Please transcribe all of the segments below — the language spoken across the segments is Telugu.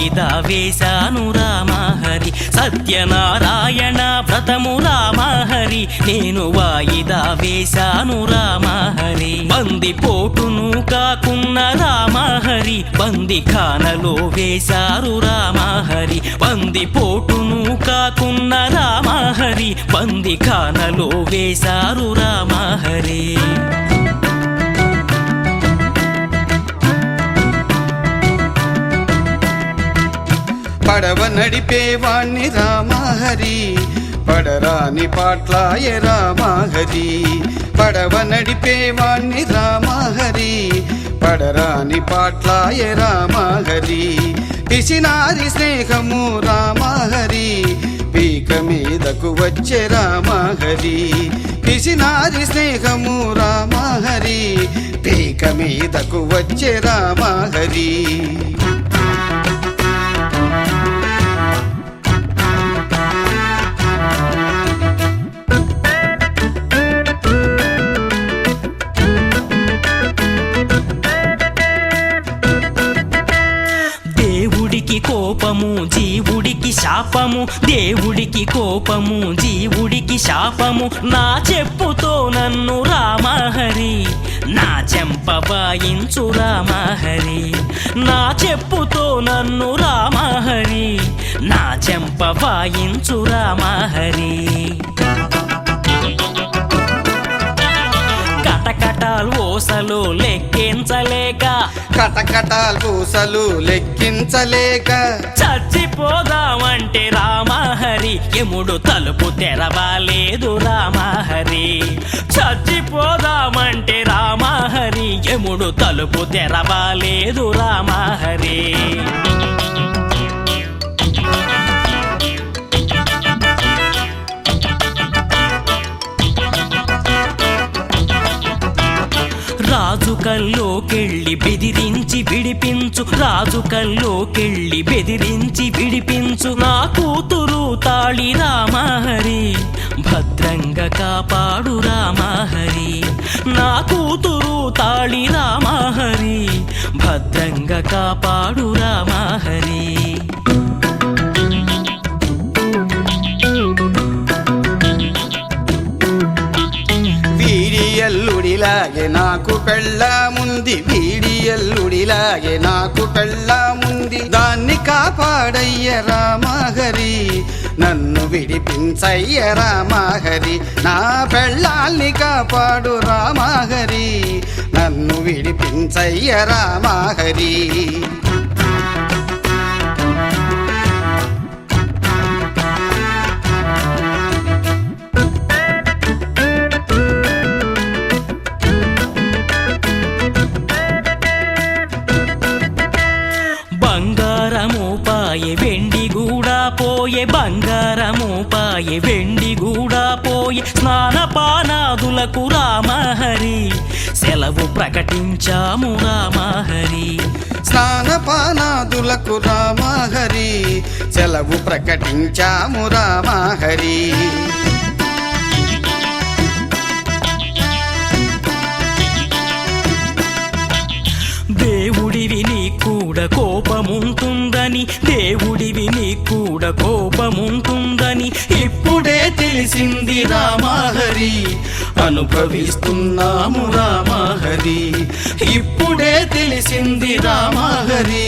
వాయిదా వేశాను రామహరి, సత్యనారాయణ వ్రతము రామహరి, నేను వాయిదా వేశాను రామహరి. బంది పోటును కాకున్న రామహరి, బంది ఖానలో వేశారు రామహరి, బంది పోటును కాకున్న రామహరి, బంది ఖానలో వేశారు రామహరి. పడవ నడిపేవాణ్ణి రామహరి, పడరాని పాట్లాయ రామహరి, పడవ నడిపేవాణ్ణి రామహరి, పడరాని పాట్లాయ రామహరి. పిసినారి స్నేహము రామహరి, పీక మీదకు వచ్చే రామహరి, పిసినారి స్నేహము రామహరి, పీక మీదకు వచ్చే రామహరి. కోపము జీవుడికి శాపము, దేవుడికి కోపము జీవుడికి శాపము, నా చెప్పుతో నన్ను రామహరి, నా చెంప వాయించు రామహరి, నా చెప్పుతో నన్ను రామహరి, నా చెంప వాయించు రామహరి. కటకటాలు ఓసలు లెక్కించలేక, కటకటాలు పూసలు లెక్కించలేక, చచ్చిపోదామంటే రామహరి, యముడు తలుపు తెరవలేదు రామహరి, చచ్చిపోదామంటే రామహరి, యముడు తలుపు తెరవలేదు రామహరి. రాజు కల్లోకెళ్ళి బెదిరించి విడిపించు, రాజు కల్లోకెళ్ళి బెదిరించి విడిపించు, నా కూతురు తాళి రామహరి, భద్రంగా కాపాడు రామహరి, నా కూతురు తాళి రామహరి, భద్రంగా కాపాడు రామహరి. వీడియల్లుడిలాగే నాకు పెళ్ళాముంది, వీడియల్లుడిలాగే నాకు పెళ్ళాముంది, దాన్ని కాపాడయ్య రామహరి, నన్ను విడిపించయ్య రామహరి, నా పెళ్ళాల్ని కాపాడు రామహరి, నన్ను విడిపించయ్య రామహరి. బంగారము పాయె వెండి గూడా పోయే, బంగారము పాయె వెండి గూడా పోయే, స్నానపానాదులకు రామహరి, సెలవు ప్రకటించాము రామహరి, స్నానపానాదులకు రామహరి, సెలవు ప్రకటించాము రామహరి. దేవుడివి నీ కూడా కోపముంటుందని, దేవుడివి నీ కూడా కోపముంటుందని ఇప్పుడే తెలిసింది రామహరి, అనుభవిస్తున్నాము రామహరి, ఇప్పుడే తెలిసింది రామహరి,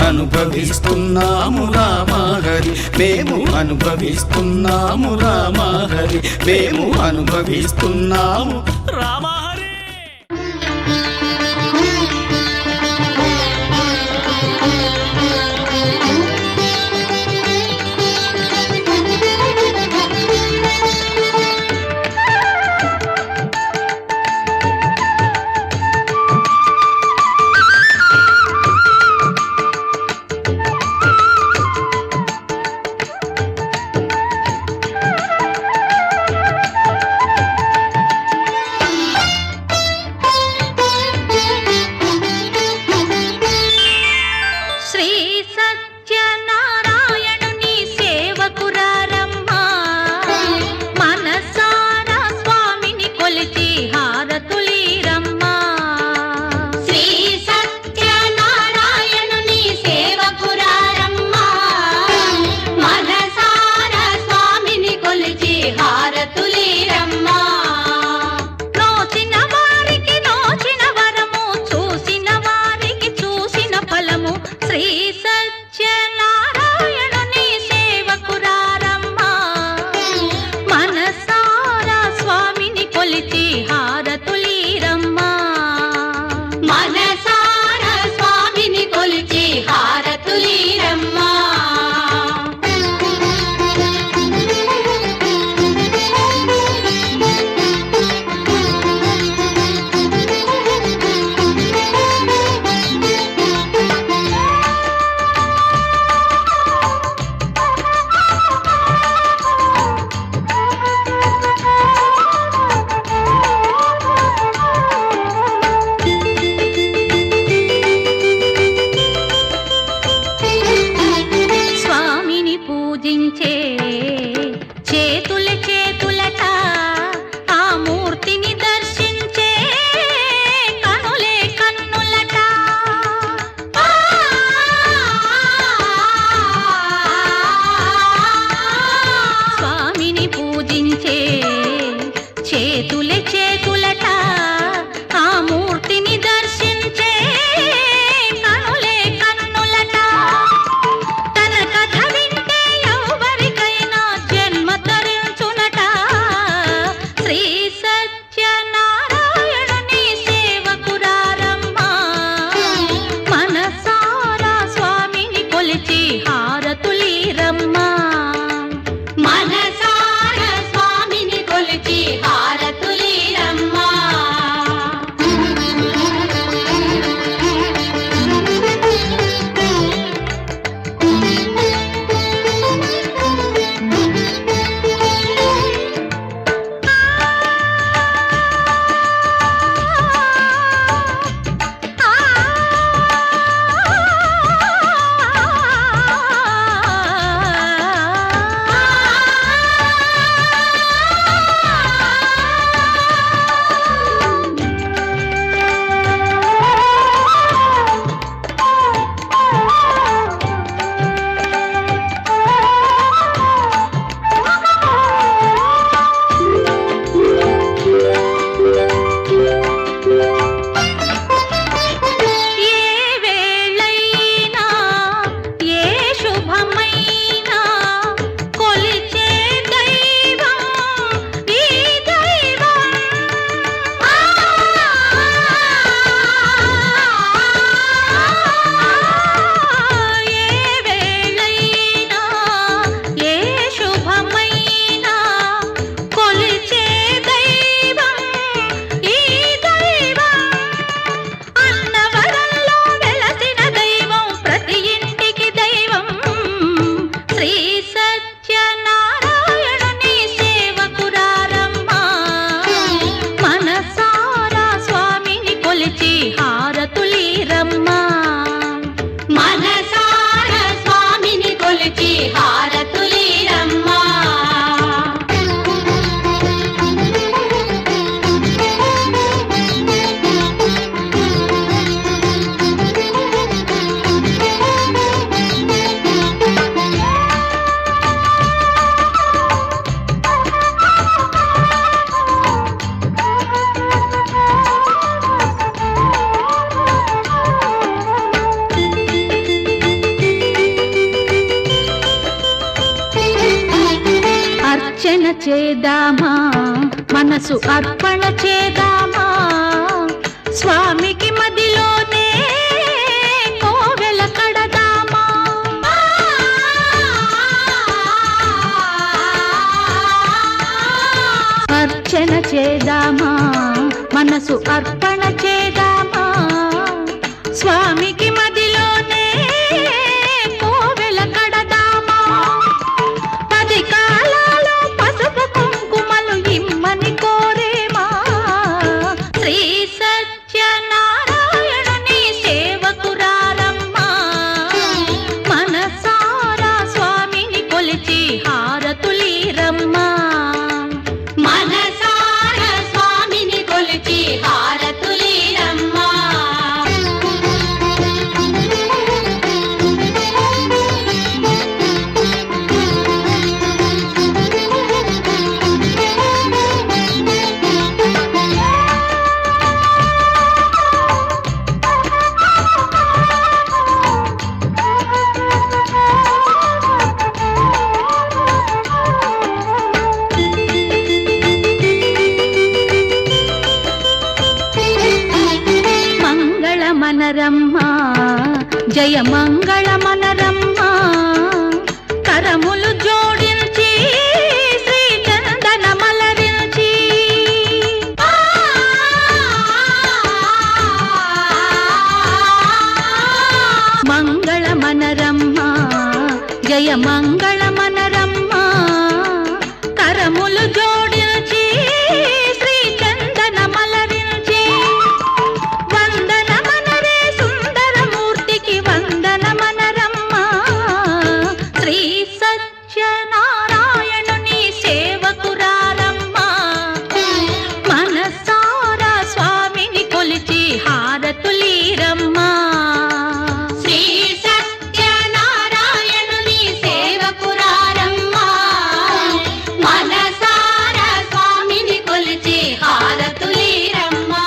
అనుభవిస్తున్నాము రామహరి, మేము అనుభవిస్తున్నాము రామహరి, మేము అనుభవిస్తున్నాము రామహరి. చేద్దామా, మనసు అర్పణ చేద్దామా, స్వామికి మదిలోనే కోవెల కడదామా. అర్చన చేద్దామా, మనసు అర్పణ చేద్దామా, స్వామికి మదిలోనే కోవెల కడదామా. 10 కాలాలు పసుపు కుంకుమలు ఇమ్మని కోరేమా, శ్రీ సత్యనారాయణుని సేవకురారమ్మా. మనసారా స్వామిని కొలిచి హారతులీరమ్మా, మనసారా స్వామిని కొలిచి హారతులీరమ్మా. మనరమ్మా జయ మంగళమనరమ్మా, కరములు జోడించి శ్రీ చందన మలరించి. మంగళమనరమ్మా జయ మంగళమనరమ్మా, కరములు జోడించి శ్రీ చందన మలరించి. వందనమనరే సుందరమూర్తికి వందనమనరమ్మా, శ్రీ సత్యనారాయణుని సేవకురారమ్మా. మనసారా స్వామిని కొలిచి హారతులీరమ్మా, శ్రీ సత్యనారాయణుని సేవకురారమ్మా. మనసారా స్వామిని కొలిచి హారతులీరమ్మా.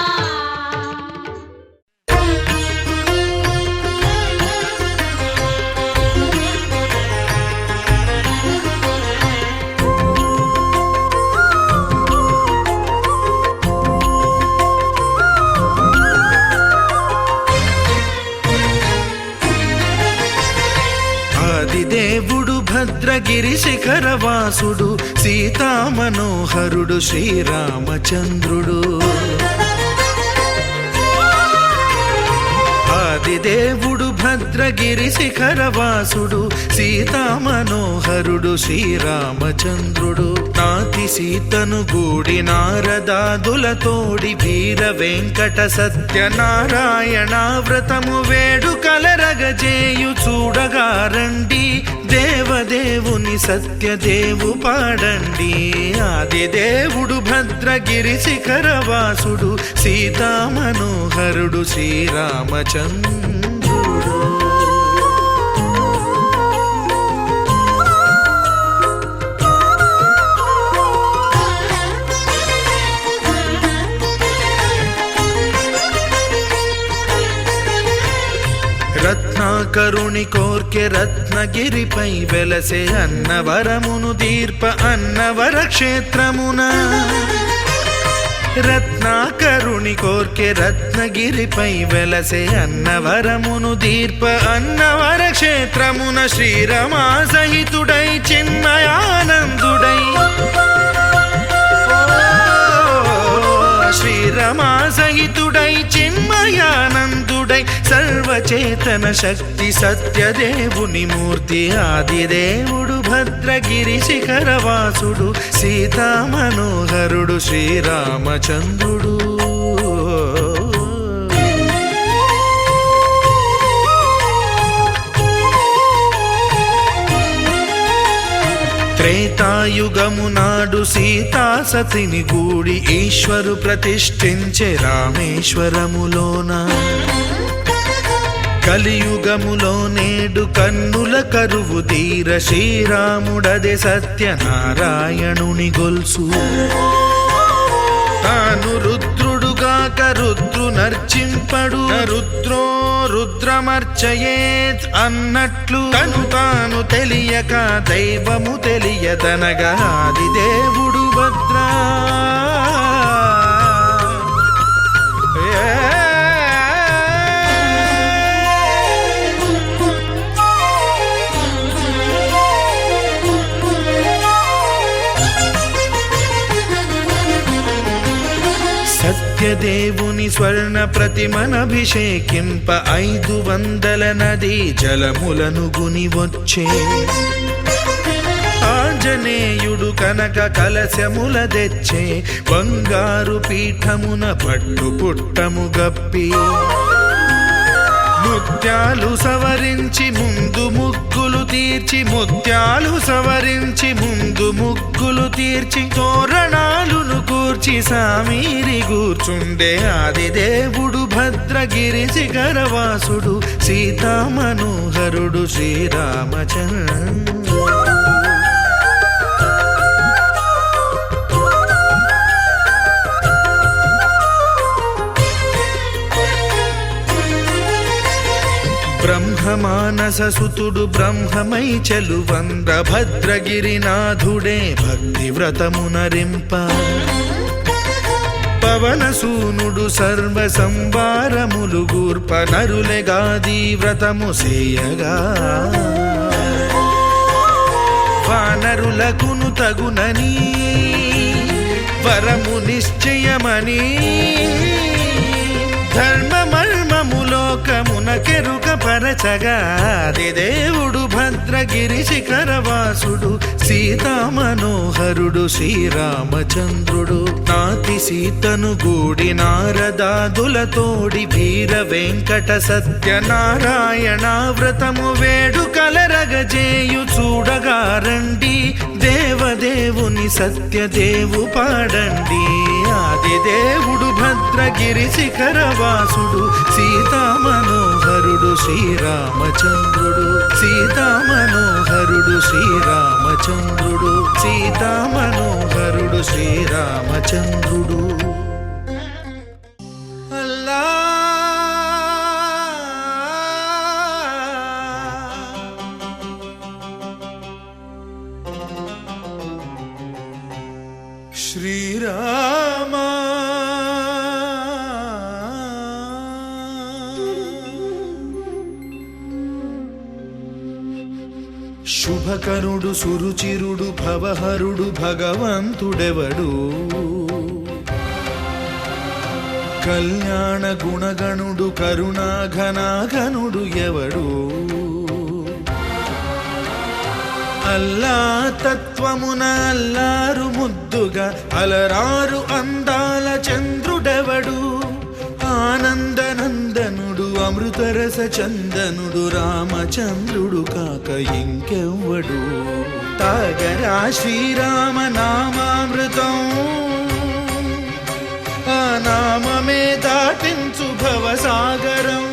ఆదిదేవుడు భద్రగిరి శిఖరవాసుడు, సీతామనోహరుడు శ్రీరామచంద్రుడు. ఆదిదేవుడు భద్రగిరి శిఖరవాసుడు, సీతామనోహరుడు శ్రీరామచంద్రుడు. నాతి సీతను గూడి నారదాదులతోడి వీర వెంకట సత్యనారాయణ వ్రతము వేడుకలరగజేయు చూడగా రండి, దేవదేవుని సత్యదేవు పాడండి. ఆదిదేవుడు భద్రగిరి శిఖరవాసుడు, సీతామనోహరుడు శ్రీరామచంద్రుడు. రత్నాకరుని కోర్కె రత్నగిరిపై వెలసే అన్నవరమును దీర్ప అన్నవర క్షేత్రమున. రత్నాకరుని కోర్కె రత్నగిరిపై వెలసే అన్నవరమును దీర్ప అన్నవర క్షేత్రమున. శ్రీరమా సహితుడై చిన్మయానందుడై, శ్రీరమా సహితుడై చిన్మయానందుడై, సర్వచేతన శక్తి సత్యదేవుని మూర్తి. ఆదిదేవుడు భద్రగిరి శిఖరవాసుడు, సీతామనోహరుడు శ్రీరామచంద్రుడు. త్రేతాయుగము నాడు సీతా సతిని గూడి ఈశ్వరు ప్రతిష్ఠించే రామేశ్వరములోన. కలియుగములో నేడు కన్నుల కరువు తీర శ్రీరాముడదే సత్యనారాయణుని గొల్సు. తాను రుద్రుడుగా గాక రుద్రునర్చింపడు రుద్రో రుద్రమర్చయేత్ అన్నట్లు తను తాను తెలియక దైవము తెలియదనగా ఆది దేవుడు భద్రా సత్యదేవుని స్వర్ణ ప్రతిమనభిషేకింప 500 నదీ జలములను గుని వచ్చే ఆంజనేయుడు కనక కలశముల తెచ్చే బంగారు పీఠమున పట్టు పుట్టము గప్పి ముత్యాలు సవరించి ముందు ముగ్గులు తీర్చి ముత్యాలు సవరించి ముందు ముగ్గులు తీర్చి తోరణాలును కూర్చి సామీరి కూర్చుండే ఆది దేవుడు భద్రగిరి శిఖరవాసుడు సీతామనోహరుడు శ్రీరామచంద్రుడు బ్రహ్మమానససుతుడు బ్రహ్మమై చెలువంద్ర భద్రగిరినాథుడే భక్తి వ్రతమునరింప పవనసూనుడు సర్వ సంవారములు గూర్ప నరులెగాది వ్రతము సేయగా వానరులకును తగునని వరము నిశ్చయమని ధర్మమర్మములోకమున కెరుక పరచగా ఆది దేవుడు భద్రగిరి శిఖరవాసుడు సీతామనోహరుడు శ్రీరామచంద్రుడు నాతి సీతను గూడి నారదాదులతోడి వీర వెంకట సత్యనారాయణ వ్రతము వేడుకలరగజేయు చూడగా రండి దేవదేవుని సత్యదేవు పాడండి ఆది దేవుడు భద్రగిరి శిఖరవాసుడు సీతామనోహరుడు శ్రీరామచంద్రుడు సీతామనోహరుడు శ్రీరామచంద్రుడు సీతామనోహరుడు శ్రీరామచంద్రుడు అల్లా శ్రీరామ శుభకరుడు సురుచిరుడు భవహరుడు భగవంతుడెవడు కళ్యాణ గుణగణుడు కరుణాఘనాఘనుడు ఎవడు అల్లా తత్వమున అల్లారు ముద్దుగా అలరారు అందాల చంద్రుడెవడు ఆనందనందనుడు అమృతరస చందనుడు రామచంద్రుడు కాక ఇంకెవ్వడు తాగరా శ్రీరామ నామామృతం ఆ నామమే దాటించు భవసాగరం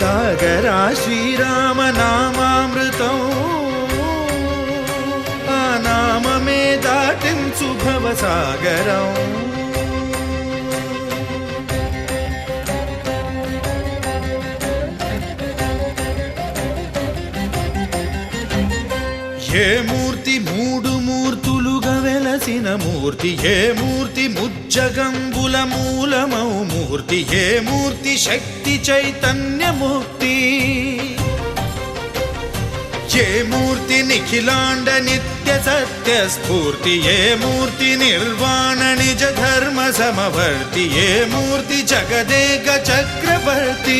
తాగరా శ్రీరామ నామామృతం ఆ నామమే దాటించు భవసాగరం ఏ మూర్తి మూడు మూర్తులుగా వెలసిన మూర్తి ఏ మూర్తి ముజ్జగంబుల మూలమౌ మూర్తి ఏ మూర్తి శక్తి చైతన్యమూర్తి ఏ మూర్తి నిఖిలాండ నిత్య సత్య స్ఫూర్తి ఏ మూర్తి నిర్వాణ నిజ ధర్మ సమవర్తి ఏ మూర్తి జగదేక చక్రవర్తి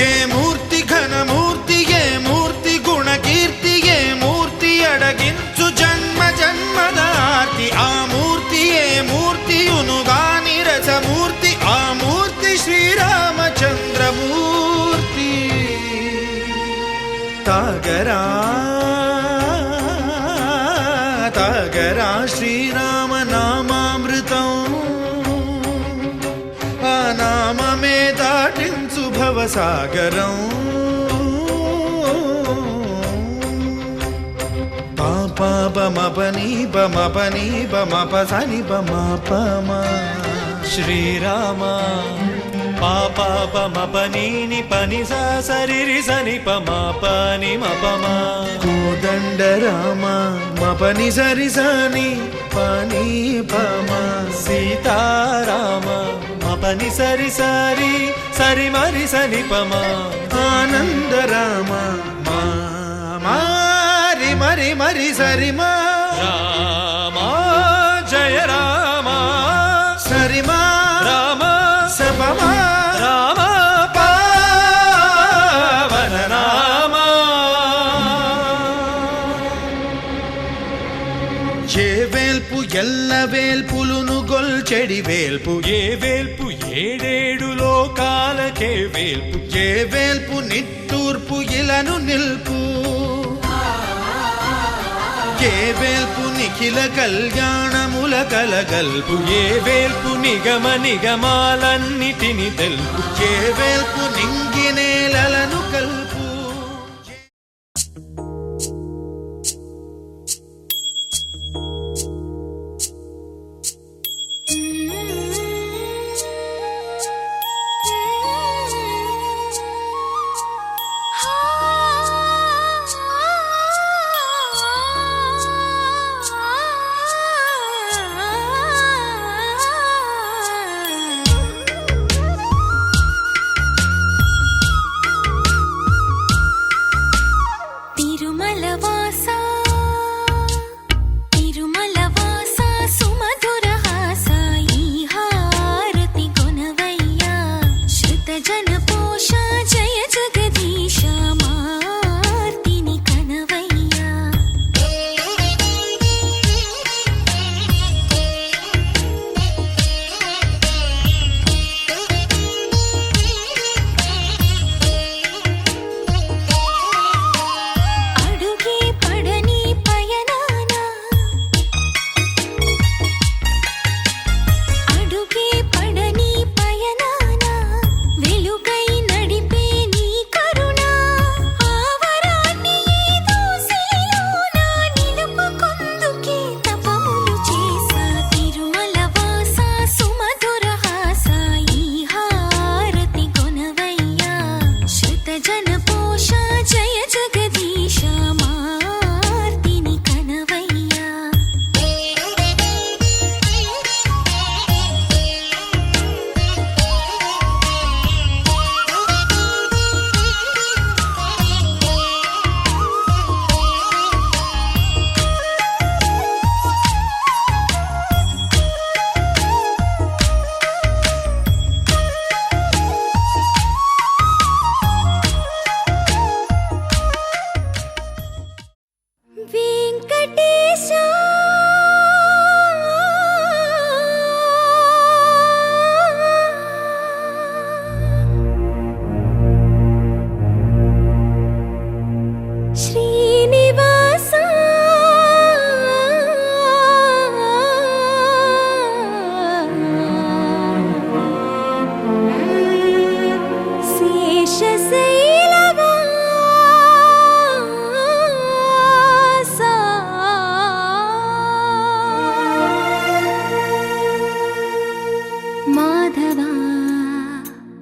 ఏ మూర్తి ఘనమూర్తి ఏ మూర్తి గుణకీర్తి ఏ మూర్తి అడగించు జన్మ జన్మదార్తి ఆ మూర్తి ఏ మూర్తియునుగాని రసమూర్తి ఆ మూర్తి శ్రీరామచంద్రమూర్తి తాగరా తాగరా శ్రీరామ నామామృతం ఆ నామమే దాటించు భవసాగరం పాపమపని బమపని బమప సని బమపమా శ్రీరామ పాప పమపని పని సరి సని పమపని మపమా కోదండ రామ మపని సరి సని పని పమా సీతారామ మపని సరి సరి సరి మరి సని పమా ఆనంద రామ మారి మరి మరి సరి మా రామ జయ రామ సరి మా రామ సపమా రామ పావన రామ ఏ వేల్పు ఎల్ల వేల్పులును గొల్చెడి వేల్పు ఏ వేల్పు ఏడేడు లోకాలకే వేల్పు ఏ వేల్పు నిట్టూర్పు ఇలను నిల్పు ఏ వేల్పు నిఖిల కళ్యాణముల కలగల్పు ఏ వేల్పు నిగమ నిగమాలన్నిటిని తెలుపు ఏ వేల్పు నింగినేలను కల్పు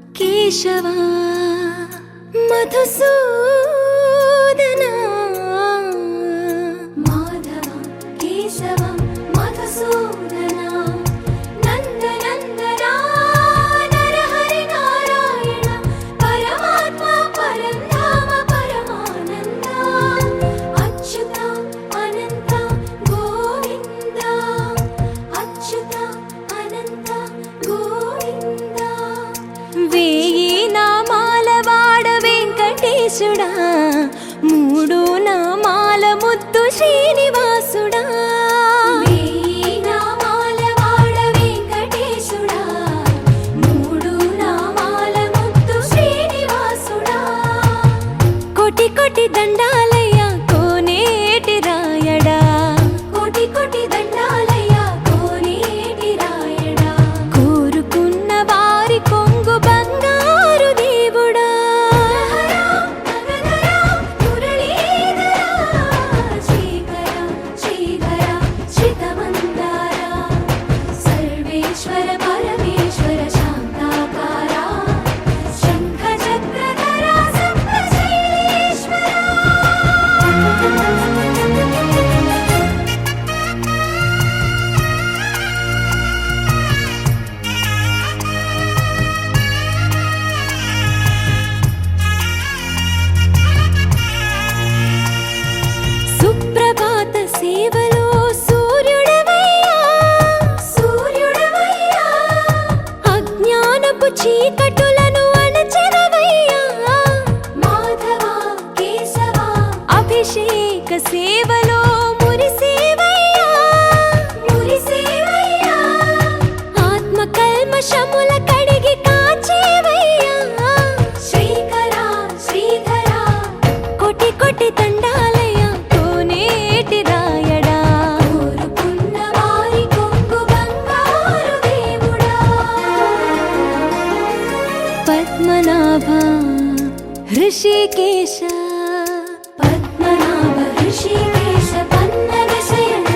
కేశవ మధుసూదన మాధవ కేశవ మధుసూదన నందనందన నరహరి నారాయణ పరమాత్మ పరంధామ పరమానంద అచ్యుత అనంత గోవింద అచ్యుత అనంత గోవింద వేయి నామాల వాడ వెంకటేశుడా మూడు నామాల ముద్దు శ్రీనివాసుడా వేయి నామాల వాడ వెంకటేశుడా మూడు నామాల ముద్దు శ్రీనివాసుడా కోటి కోటి దండాలయ్య కోనేటి రాయడా కోటి కోటి దండాలయ్య కోనేటి రాయడా కోరుకున్న వారి కొంగు బంగారు దేవుడా సేవలో మురిసేవయ్యా మురిసేవయ్యా ఆత్మ కల్మషముల కడిగి కాచేవయ్యా శ్రీకరా శ్రీధరా కోటి కోటి దండాలయ్యా కోనేటి రాయడా కోరుకున్న వారి కొంగు బంగారు దేవుడా పద్మనాభ హృషికేశ పద్మనాభ హృషికేశ పన్నగ శయన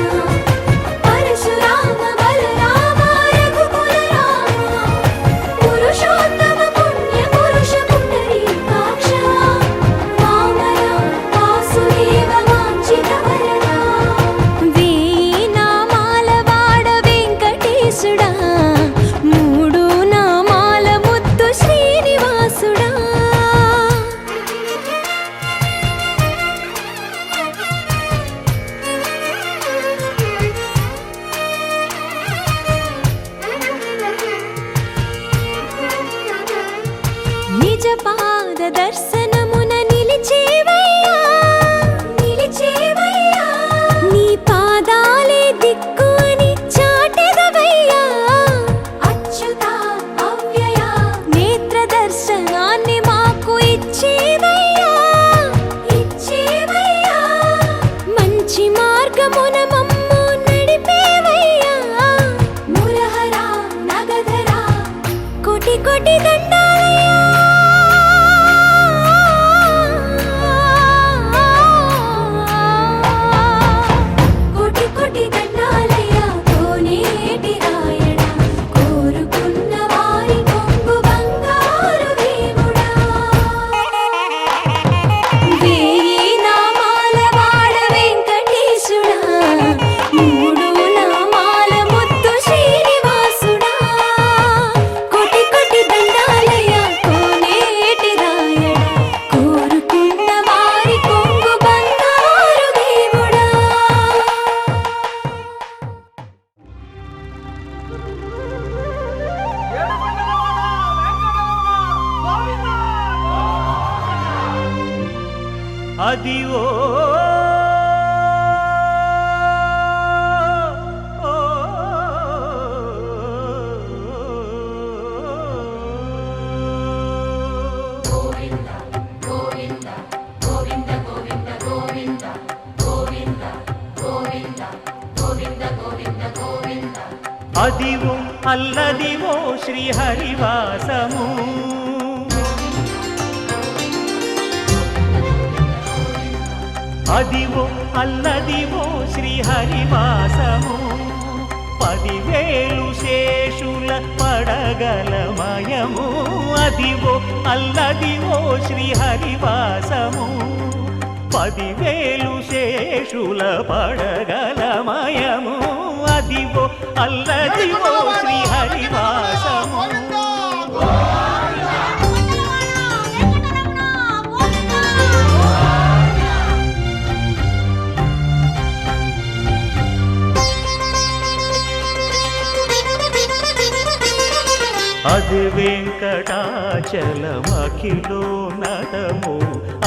పరశురామ బలరామ రఘుకుల రామ పురుషోత్తమ పుణ్య పురుష పుండరీకాక్ష వామన వాసుదేవ వాంఛిత వరదా వేయి నామాల వాడ వెంకటేశుడా మూడు నామాల ముద్దు శ్రీనివాసుడా నిజ పాద దర్శనమున నిలిచేవయ్యా నిలిచేవయ్యా నీ పాదాలే దిక్కు అని చాటెదవయ్యా అచ్యుత అవ్యయ నేత్ర దర్శనాన్ని మాకు ఇచ్చేవయ్యా ఇచ్చేవయ్యా మంచి మార్గమున మమ్ము నడిపేవయ్యా మురహరా నగధరా కోటి కోటి దండాలయ్యా కోటి కోటి దండాలయ్యా కోనేటి రాయడా కోరుకున్న వారి కొంగు బంగారు దేవుడా వేయి నామాల వాడ వెంకటేశుడా మూడు నామాల ముద్దు శ్రీనివాసుడా కోటి కోటి దండాలయ్యా కోనేటి రాయడా కోరుకున్న వారి కొంగు బంగారు దేవుడా అదివో అదివో అల్లదివో శ్రీహరివాసము అదివో అల్లదివో శ్రీహరివాసము 10,000 శేషుల పడగలమయము అదివో అల్లదివో శ్రీహరివాసము 10,000 శేషుల పడగలమయము అదివో అల్లదివో శ్రీహరివాసము అది వెంకటాచలమఖిలో నటము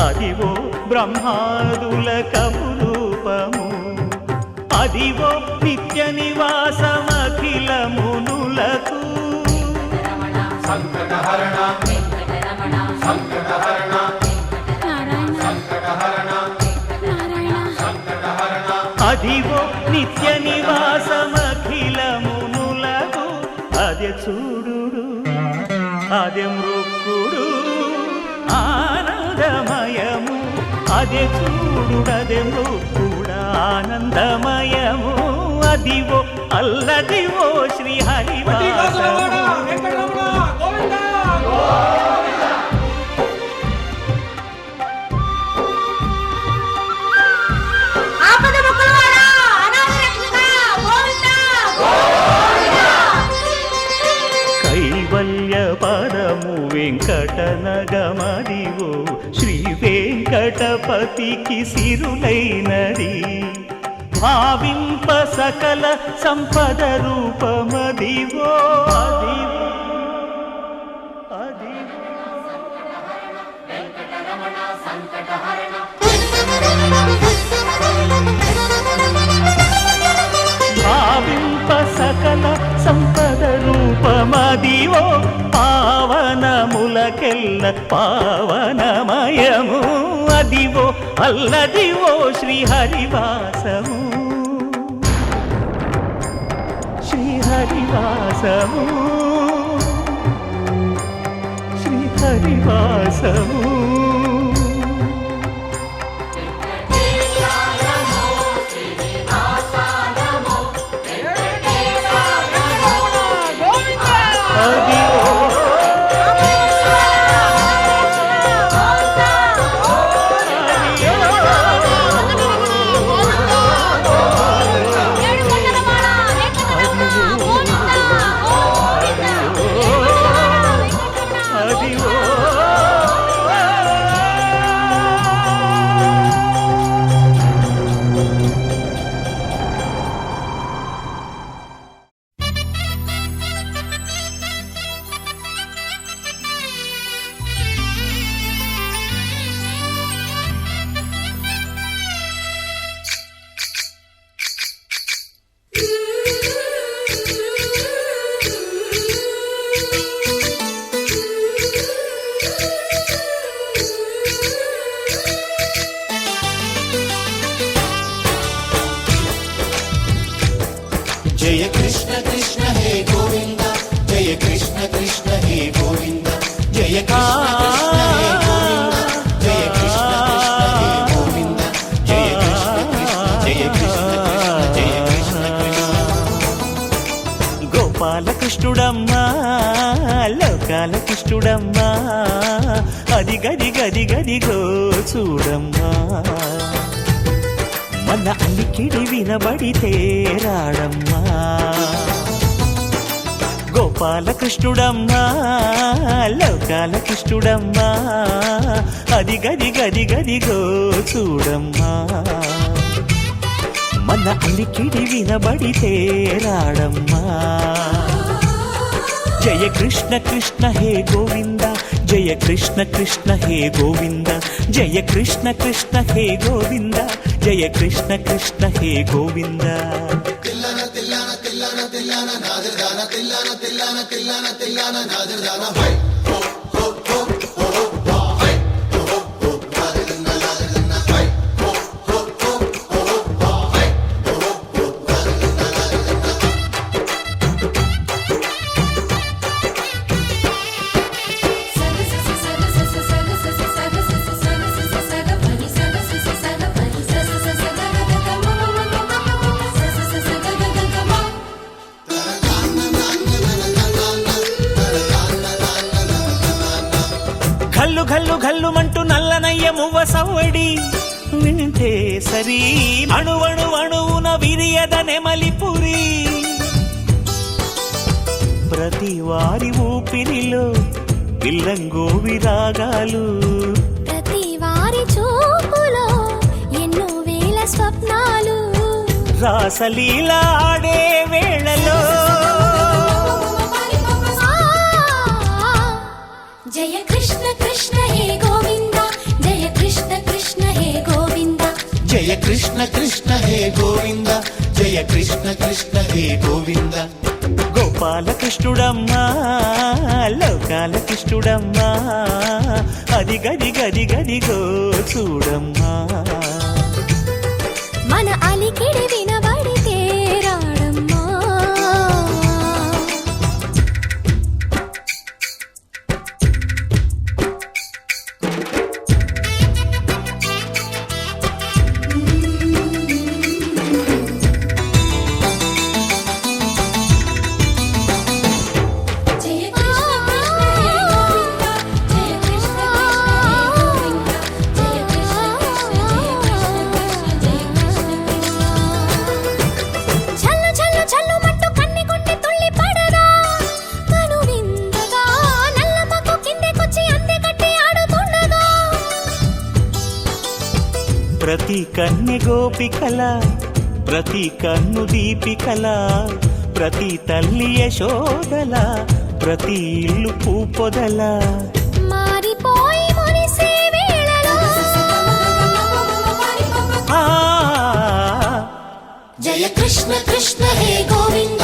అదివో బ్రహ్మాదుల కమురూపము అదివో నిత్య నివాసమఖిల మునులకు సంకటహరణ సంకటహరణ సంకటహరణ అదివో నిత్య నివాసమఖిల మునులకు అదే చూడు అదే మృక్కుడు ఆనందమయము అదే చూడుడదే మృక్కుడ ఆనందమయము అదివో అల్లదివో శ్రీహరివాసము కైవల్య పరము వెంకటనగమదివో శ్రీ వెంకటపతికి సిరులైనది భావింప సకల సంపద రూపమదివో అదివో అదివో వెంకటరమణ సంకటహరణ అదివో పావనములకెల్ల పావనమయము అదివో అల్లదివో శ్రీహరివాసము శ్రీహరివాసము శ్రీహరివాసము जय कृष्ण कृष्ण हे गोविंद जय कृष्ण कृष्ण हे गोविंद जय कृष्ण कृष्ण हे गोविंद जय कृष्ण कृष्ण हे गोविंद जय कृष्ण कृष्ण जय कृष्ण कृष्ण जय कृष्ण कृष्ण గోపాల కృష్ణుడమ్మా లోకాల కృష్ణుడమ్మా అది గది గది గదిగో చూడమ్మా మన అలికిడి వినబడితే రాడమ్మా గోపాల కృష్ణుడమ్మా లోకాల కృష్ణుడమ్మా అది గది గది గదిగో చూడమ్మా మన అలికిడి వినబడితే రాడమ్మా జయ కృష్ణ కృష్ణ హే గోవింద జయ కృష్ణ కృష్ణ హే గోవింద జయ కృష్ణ కృష్ణ హే గోవింద జయ కృష్ణ కృష్ణ హే గోవింద తిల్లన తిల్లన తిల్లన తిల్లన నాదర్దాన తిల్లన తిల్లన తిల్లన తిల్లన నాదర్దాన హై హో హో హో హో హో హై హో హో నాదర్దాన నాదర్దాన హై హో హో హో హో హో హై హో హో నాదర్దాన ఘల్లు ఘల్లు ఘల్లుమంటూ నల్లనయ్య మువ్వ సవ్వడి వింటే సరి అణువణు అణువున విరియద నెమలిపురి ప్రతి వారి ఊపిరిలో పిల్లంగో విరాగాలు ప్రతి వారి చూపులో ఎన్నో వేల స్వప్నాలు రాసలీల ఆడే వేళలో జయ కృష్ణ కృష్ణ హే గోవింద జయ కృష్ణ కృష్ణ హే గోవింద జయ కృష్ణ కృష్ణ హే గోవింద జయ కృష్ణ కృష్ణ హే గోవింద గోపాల కృష్ణుడమ్మా లోకాల కృష్ణుడమ్మా అది గది గది గదిగో చూడమ్మా మన అలికిడి వినబడితే రాడమ్మా జయ కృష్ణ కృష్ణ హే గోవింద జయ కృష్ణ కృష్ణ హే గోవింద జయ కృష్ణ కృష్ణ జయ కృష్ణ కృష్ణ జయ కృష్ణ చల్లు చల్లు చల్లు మట్టు కన్ని కొట్టి తుళ్ళి పడరా కను విందగా నల్లమకు కిందకొచ్చి అందే కట్టి ఆడుతుండగా ప్రతి కన్నె గోపికల ప్రతి కన్ను దీపికల ప్రతి తల్లి యశోదల ప్రతి ఇల్లు పూపొదల మారిపోయి మురిసే వేళలో జయ కృష్ణ కృష్ణ హే గోవింద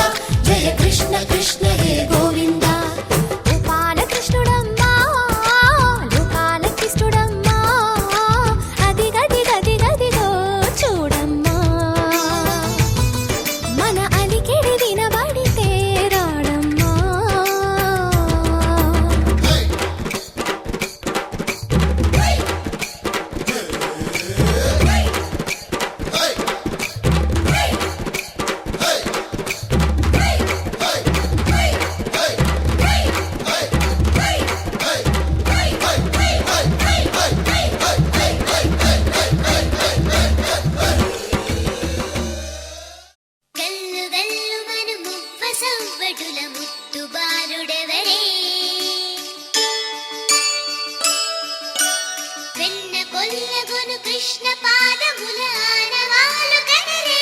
జయ కృష్ణ కృష్ణ హే గోవింద కొల్లగొను కృష్ణ పాదముల ఆనవాలు కనరే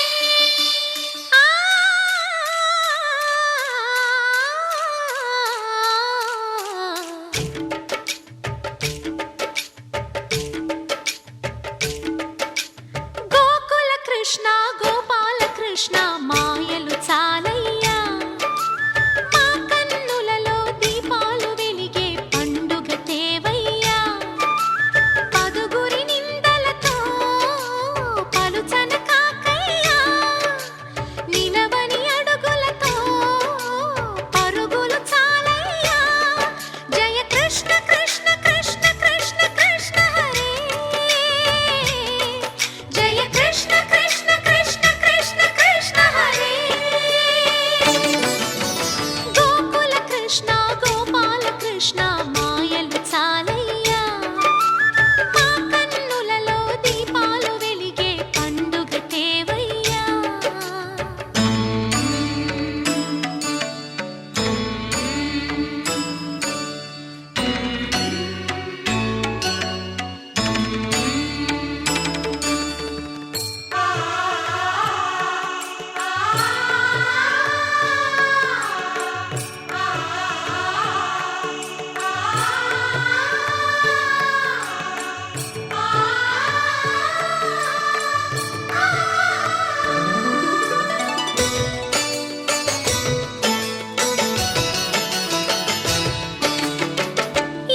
గోకుల కృష్ణ గోపాల కృష్ణ మాయలు చాలయ్యా మా కన్నులలో దీపాలు వెలిగే పండుగ తేవయ్యా పదుగురి నిందలతో పలుచన కాకయ్యా నిలవని అడుగులతో పరుగులు చాలయ్యా జయ కృష్ణ కృష్ణ కృష్ణ కృష్ణ కృష్ణ హరే జయ కృష్ణ కృష్ణ కృష్ణ కృష్ణ కృష్ణ హరే గోకుల కృష్ణ గోపాల కృష్ణ మాయలు చాలయ్యా మా కన్నులలో దీపాలు వెలిగే పండుగ తేవయ్యా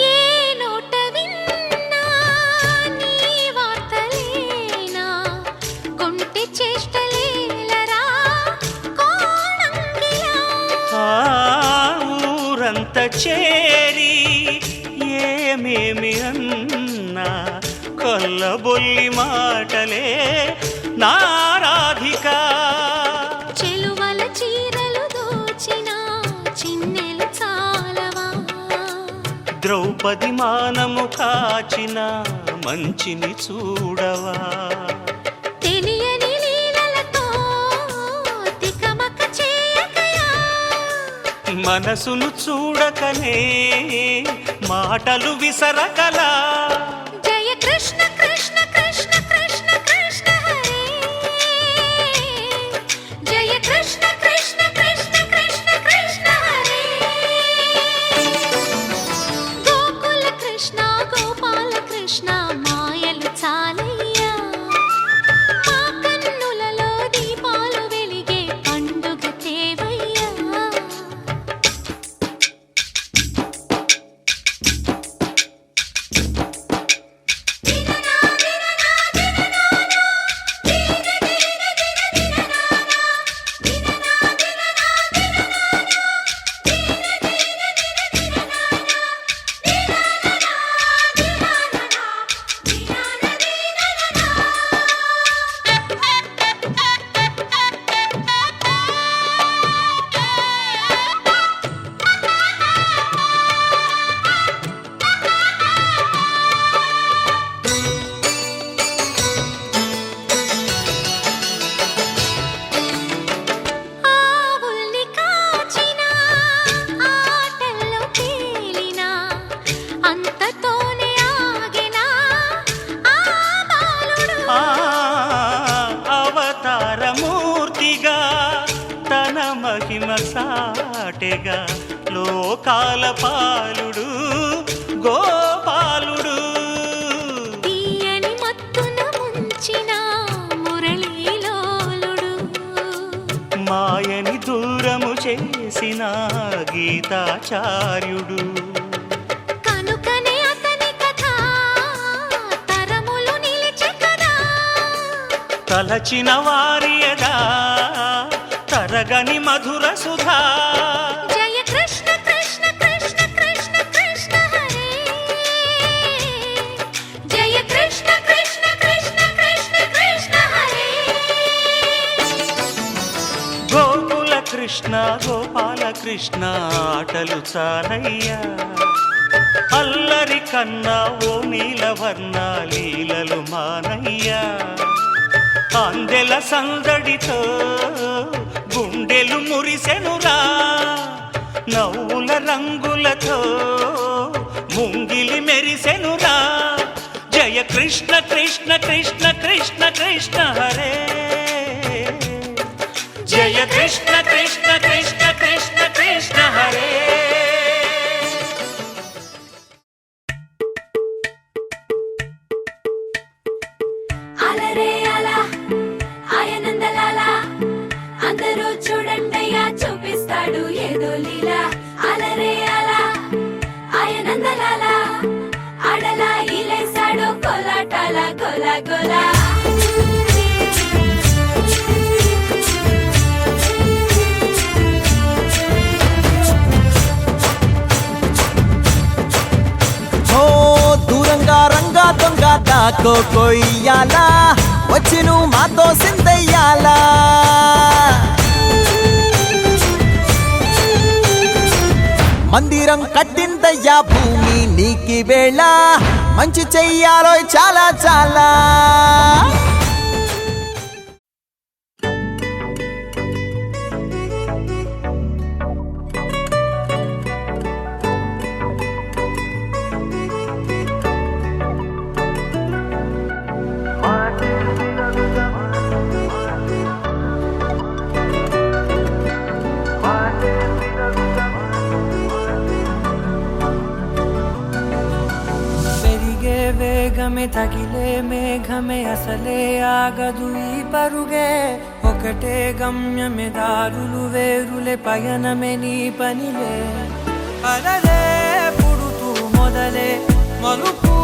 ఏ నోట విన్నా నీ వార్తలేనా కొంటె చేష్టలేలరా కోణంగిలా ఆ ఊరంత చేరి ఏమేమి అన్నా కొల్లబొల్లి మాటలే నారాధిక చెలువల చీరలు దోచిన చిన్నెలు చాలవా ద్రౌపది మానము కాచిన మంచిని చూడవా తెలియని లీలలతో తికమక చేయకయా మనసును చూడకనే మాటలు విసరకలా జయ కృష్ణ కృష్ణ కృష్ణ కృష్ణ కృష్ణ హరే జయ కృష్ణ కృష్ణ కృష్ణ కృష్ణ కృష్ణ హరే గోకుల కృష్ణ గోపాల కృష్ణ మాయలు చాలయ్యా మా కన్నులలో దీపాలు వెలిగే పండుగ తేవయ్యా ఆవుల్ని కాచిన ఆటల్లో తేలిన అంతతోనే ఆగిన ఆ బాలుడు ఆ అవతారమూర్తిగా తన మహిమ సాటెగా లోకాల పాలుడు గోపాలుడు తీయని మత్తున ముంచిన మురళీలోలుడు మాయని దూరము చేసిన గీతాచార్యుడు కనుకనే అతని కథ తరములు నిలిచె కదా తలచిన వారియదా తరగని మధుర సుధా జయ కృష్ణ కృష్ణ కృష్ణ కృష్ణ కృష్ణ హరే జయ కృష్ణ కృష్ణ కృష్ణ కృష్ణ కృష్ణ హరే గోకుల కృష్ణ గోపాల కృష్ణ ఆటలు చాలయ్యా అల్లరి కన్నా ఓ నీలవర్ణ లీలలు మానయ్యా అందెల సందడితో గుండెలు మురిసెనురా నవ్వుల రంగులతో ముంగిలి మెరిసెనురా జయ జయ కృష్ణ కృష్ణ కృష్ణ కృష్ణ కృష్ణ హరే జయ కృష్ణ కృష్ణ కృష్ణ కృష్ణ కృష్ణ హరే అలరే అలా ఆయనందలాలా అందరూ చూడండయ్యా చూపిస్తాడు ఏదో లీలా అలరే అలా ఆయనందలాలా ఆడలా ఈలేశాడు కోలాటాల గోలా గోలా దూరంగా రంగా దొంగ దాకో కొయ్యాలా వచ్చి నువ్వు మాతో సిందయ్యాలా మందిరం కట్టిందయ్యా భూమి నీకి వేళ మంచి చెయ్యాలో చాలా చాలా వేగమే తగిలే మేఘమే అసలే ఆగదు ఈ పరుగే ఒకటే గమ్యమే దారులు వేరులే పయనమే నీ పనిలే అలలే పుడుతూ మొదలే మలుపు